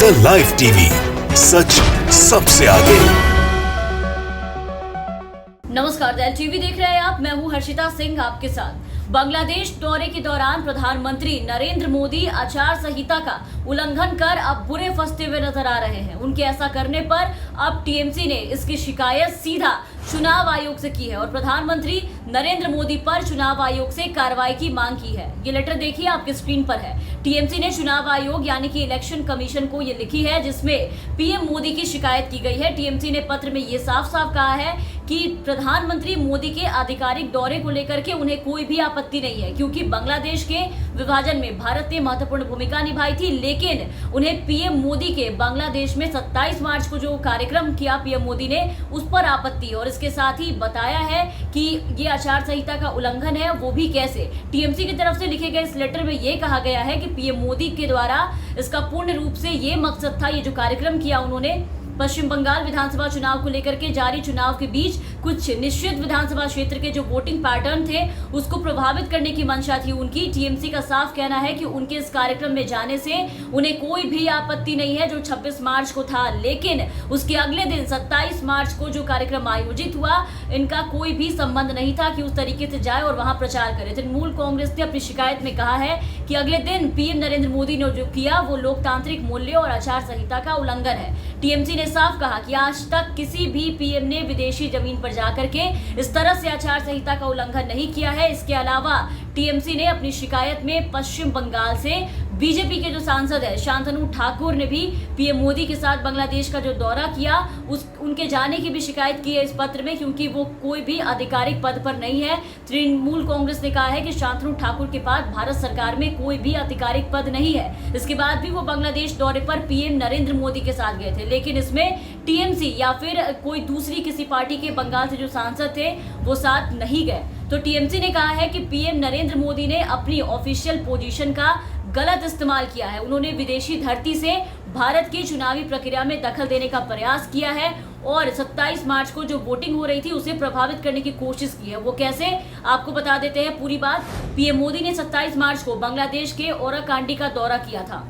India live TV, सच सबसे आगे। नमस्कार, दैल टीवी देख रहे हैं आप। मैं हूं हर्षिता सिंह आपके साथ। बांग्लादेश दौरे के दौरान प्रधानमंत्री नरेंद्र मोदी आचार संहिता का उल्लंघन कर अब बुरे फंसते हुए नजर आ रहे हैं। उनके ऐसा करने पर अब टीएमसी ने इसकी शिकायत सीधा चुनाव आयोग से की है और प्रधानमंत्री नरेंद्र मोदी पर चुनाव आयोग से कार्रवाई की मांग की है। ये लेटर देखिए, आपके स्क्रीन पर है। टीएमसी ने चुनाव आयोग यानी कि इलेक्शन कमीशन को ये लिखी है, जिसमें पीएम मोदी की शिकायत की गई है। टीएमसी ने पत्र में ये साफ साफ कहा है कि प्रधानमंत्री मोदी के आधिकारिक दौरे को लेकर के उन्हें कोई भी आपत्ति नहीं है, क्योंकि बांग्लादेश के विभाजन में भारत ने महत्वपूर्ण भूमिका निभाई थी। लेकिन उन्हें पीएम मोदी के बांग्लादेश में 27 मार्च को जो कार्यक्रम किया पीएम मोदी ने, उस पर आपत्ति। और इसके साथ ही बताया है कि ये आचार संहिता का उल्लंघन है, वो भी कैसे। टीएमसी की तरफ से लिखे गए इस लेटर में ये कहा गया है कि पीएम मोदी के द्वारा इसका पूर्ण रूप से ये मकसद था, ये जो कार्यक्रम किया उन्होंने पश्चिम बंगाल विधानसभा चुनाव को लेकर के जारी चुनाव के बीच कुछ निश्चित विधानसभा क्षेत्र के जो वोटिंग पैटर्न थे उसको प्रभावित करने की मंशा थी उनकी। टीएमसी का साफ कहना है कि उनके इस कार्यक्रम में जाने से उन्हें कोई भी आपत्ति नहीं है, जो 26 मार्च को था। लेकिन उसके अगले दिन 27 मार्च को जो कार्यक्रम आयोजित हुआ, इनका कोई भी संबंध नहीं था कि उस तरीके से जाए और वहां प्रचार करे। तृणमूल कांग्रेस ने अपनी शिकायत में कहा है कि अगले दिन पीएम नरेंद्र मोदी ने जो किया वो लोकतांत्रिक मूल्यों और आचार संहिता का उल्लंघन है। टीएमसी ने साफ कहा कि आज तक किसी भी पीएम ने विदेशी जमीन पर जाकर के इस तरह से आचार संहिता का उल्लंघन नहीं किया है। इसके अलावा टीएमसी ने अपनी शिकायत में पश्चिम बंगाल से बीजेपी के जो सांसद है शांतनु ठाकुर ने भी पीएम मोदी के साथ बांग्लादेश का जो दौरा किया उनके जाने की भी शिकायत की है इस पत्र में, क्योंकि वो कोई भी आधिकारिक पद पर नहीं है। तृणमूल कांग्रेस ने कहा है कि शांतनु ठाकुर के पास भारत सरकार में कोई भी आधिकारिक पद नहीं है। इसके बाद भी वो बांग्लादेश दौरे पर पीएम नरेंद्र मोदी के साथ गए थे, लेकिन इसमें टीएमसी या फिर कोई दूसरी किसी पार्टी के बंगाल से जो सांसद थे वो साथ नहीं गए। तो टीएमसी ने कहा है कि पीएम नरेंद्र मोदी ने अपनी ऑफिशियल पोजीशन का गलत इस्तेमाल किया है। उन्होंने विदेशी धरती से भारत की चुनावी प्रक्रिया में दखल देने का प्रयास किया है और 27 मार्च को जो वोटिंग हो रही थी उसे प्रभावित करने की कोशिश की है। वो कैसे, आपको बता देते हैं पूरी बात। पीएम मोदी ने 27 मार्च को बांग्लादेश के ओराकांडी का दौरा किया था।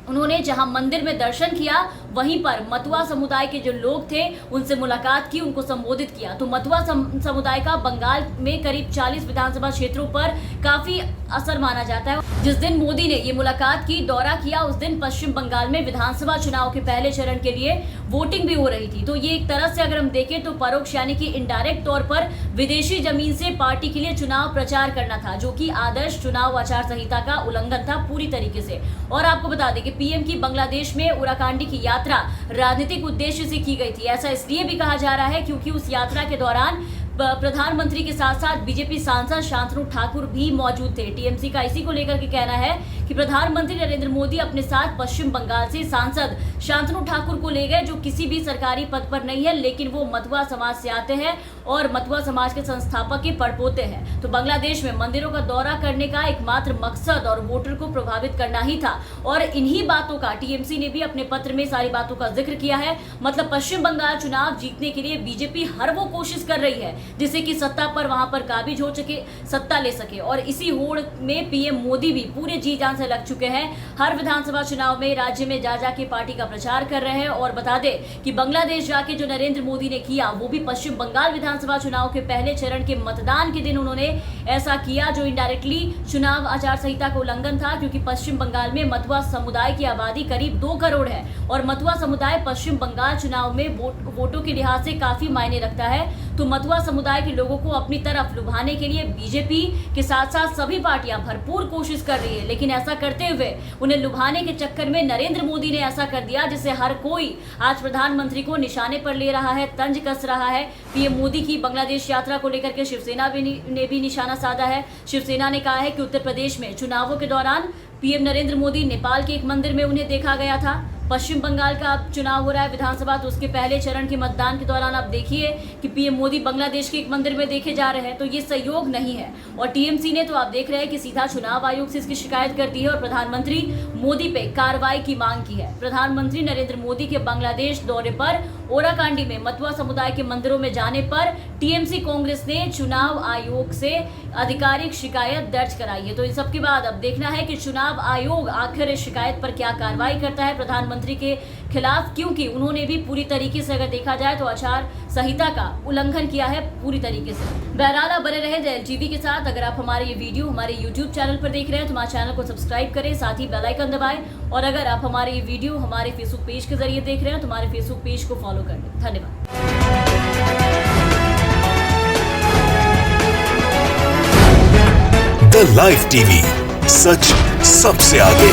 उन्होंने जहां मंदिर में दर्शन किया, वहीं पर मतुआ समुदाय के जो लोग थे उनसे मुलाकात की, उनको संबोधित किया। तो मतुआ समुदाय का बंगाल में करीब 40 विधानसभा क्षेत्रों पर काफी असर माना जाता है। जिस दिन मोदी ने ये मुलाकात की, दौरा किया, उस दिन पश्चिम बंगाल में विधानसभा चुनाव के पहले चरण के लिए वोटिंग भी हो रही थी। तो ये एक तरह से अगर हम देखें तो परोक्ष यानी कि इनडायरेक्ट तौर पर विदेशी जमीन से पार्टी के लिए चुनाव प्रचार करना था, जो कि आदर्श चुनाव आचार संहिता का उल्लंघन था पूरी तरीके से। और आपको बता दें कि पीएम की बांग्लादेश में ओराकांडी की यात्रा राजनीतिक उद्देश्य से की गई थी। ऐसा इसलिए भी कहा जा रहा है क्योंकि उस यात्रा के दौरान प्रधानमंत्री के साथ साथ बीजेपी सांसद शांतनु ठाकुर भी मौजूद थे। टीएमसी का इसी को लेकर के कहना है कि प्रधानमंत्री नरेंद्र मोदी अपने साथ पश्चिम बंगाल से सांसद शांतनु ठाकुर को ले गए, जो किसी भी सरकारी पद पर नहीं है, लेकिन वो मतुआ समाज से आते हैं और मतुआ समाज के संस्थापक के पड़पोते हैं। तो बांग्लादेश में मंदिरों का दौरा करने का एकमात्र मकसद और वोटर को प्रभावित करना ही था। और इन्हीं बातों का टीएमसी ने भी अपने पत्र में सारी बातों का जिक्र किया है। मतलब पश्चिम बंगाल चुनाव जीतने के लिए बीजेपी हर वो कोशिश कर रही है जिससे कि सत्ता पर वहां पर काबिज हो सके, सत्ता ले सके। और इसी होड़ में पीएम मोदी भी पूरे जी जान से लग चुके हैं। हर विधानसभा चुनाव में राज्य में जा जाके पार्टी का प्रचार कर रहे हैं। और बता दें कि बांग्लादेश जाके जो नरेंद्र मोदी ने किया, वो भी पश्चिम बंगाल विधानसभा चुनाव के पहले चरण के मतदान के दिन उन्होंने ऐसा किया, जो इनडायरेक्टली चुनाव आचार संहिता का उल्लंघन था, क्योंकि पश्चिम बंगाल में मतुआ समुदाय की आबादी करीब 2 करोड़ है और मतुआ समुदाय पश्चिम बंगाल चुनाव में वोटों के लिहाज से काफी मायने रखता है। तो मतुआ समुदाय के लोगों को अपनी तरफ लुभाने के लिए बीजेपी के साथ साथ सभी पार्टियां भरपूर कोशिश कर रही है, लेकिन ऐसा करते हुए उन्हें लुभाने के चक्कर में नरेंद्र मोदी ने ऐसा कर दिया जिससे हर कोई आज प्रधानमंत्री को निशाने पर ले रहा है, तंज कस रहा है। पीएम मोदी की बांग्लादेश यात्रा को लेकर के शिवसेना ने भी निशाना साधा है। शिवसेना ने कहा है कि उत्तर प्रदेश में चुनावों के दौरान पीएम नरेंद्र मोदी नेपाल के एक मंदिर में उन्हें देखा गया था। पश्चिम बंगाल का अब चुनाव हो रहा है विधानसभा, तो उसके पहले चरण के मतदान के दौरान आप देखिए कि पीएम मोदी बांग्लादेश के एक मंदिर में देखे जा रहे हैं। तो ये सहयोग नहीं है। और टीएमसी ने तो आप देख रहे हैं कि सीधा चुनाव आयोग से इसकी शिकायत कर दी है और प्रधानमंत्री मोदी पे कार्रवाई की मांग की है। प्रधानमंत्री नरेंद्र मोदी के बांग्लादेश दौरे पर ओराकांडी में मतुआ समुदाय के मंदिरों में जाने पर टीएमसी कांग्रेस ने चुनाव आयोग से आधिकारिक शिकायत दर्ज कराई है। तो इन सब के बाद अब देखना है कि चुनाव आयोग आखिर इस शिकायत पर क्या कार्रवाई करता है प्रधानमंत्री के खिलाफ, क्योंकि उन्होंने भी पूरी तरीके से अगर देखा जाए तो आचार संहिता का उल्लंघन किया है पूरी तरीके से। बहरहाल आप बने रहे जेल टीवी के साथ। अगर आप हमारे ये वीडियो हमारे YouTube चैनल पर देख रहे हैं तो हमारे चैनल को सब्सक्राइब करें, साथ ही बेल आइकन दबाएं। और अगर आप हमारे ये वीडियो हमारे फेसबुक पेज के जरिए देख रहे हैं तो हमारे फेसबुक पेज को फॉलो कर लें। धन्यवाद। द लाइव टीवी, सच सबसे आगे।